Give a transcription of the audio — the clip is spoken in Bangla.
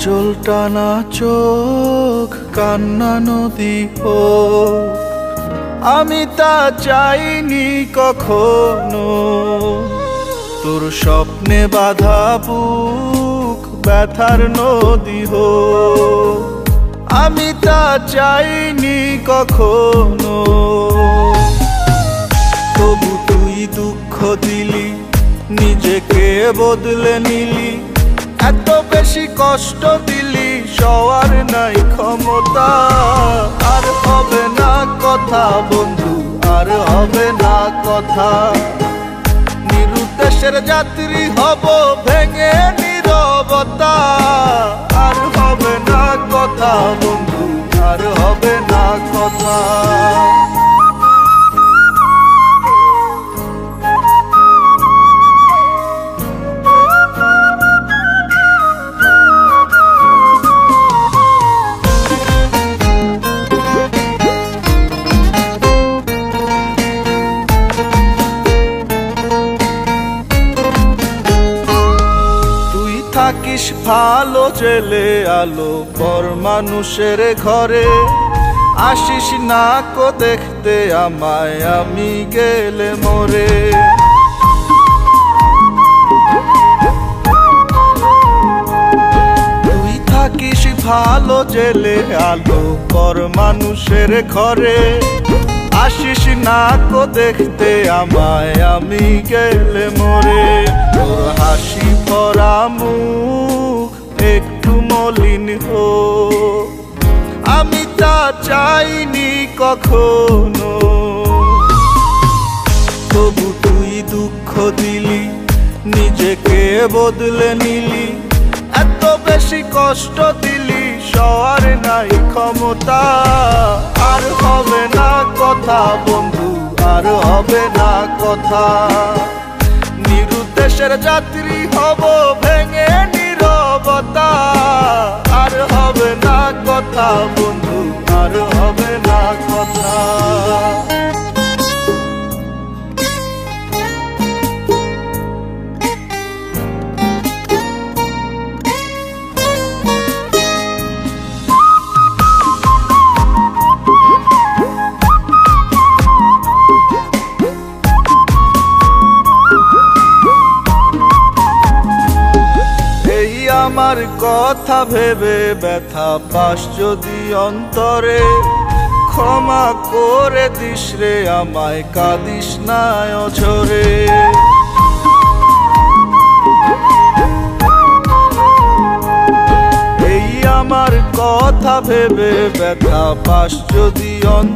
অচল টানা চোখ কান্না নদী হোক, আমি তা চাইনি কখনো। তোর স্বপ্নে বাধা বুক ব্যথার নদী হোক, আমি তা চাইনি কখনো। তবু তুই দুঃখ দিলি, নিজেকে বদলে নিলি, এত বেশি কষ্ট দিলি, সওয়ার নাই ক্ষমতা। আর হবে না কথা বন্ধু, আর হবে না কথা, নিরুদ্দেশের যাত্রী হব ভেঙে নীরবতা। আর হবে না কথা বন্ধু, আর হবে না কথা। থাকিস ভালো জেলে আলো পর মানুষের ঘরে, আসিস না কো দেখতে আমায় আমি গেলে মরে। তুই থাকিস ভালো জেলে আলো পর মানুষের ঘরে, আসিস না কো দেখতে আমায় আমি গেলে মরে। তোর হাসি ভরা মুখ একটু মলিন হোক, আমি তা চাইনি কখনো। তবু তুই দুঃখ দিলি, নিজেকে বদলে নিলি, এত বেশি কষ্ট দিলি, সওয়ার নাই ক্ষমতা। আর হবে না কথা বন্ধু, আর হবে না কথা, নিরুদ্দেশের যাত্রী হব ভেঙে নীরবতা। আর হবে না কথা বন্ধু, আর হবে না কথা। আমার কথা ভেবে ব্যথা পাস যদি অন্তরে, ক্ষমা করে দিস রে আমায়, কাঁদিস না অঝরে। এই আমার কথা ভেবে ব্যথা পাস যদি অন্তরে,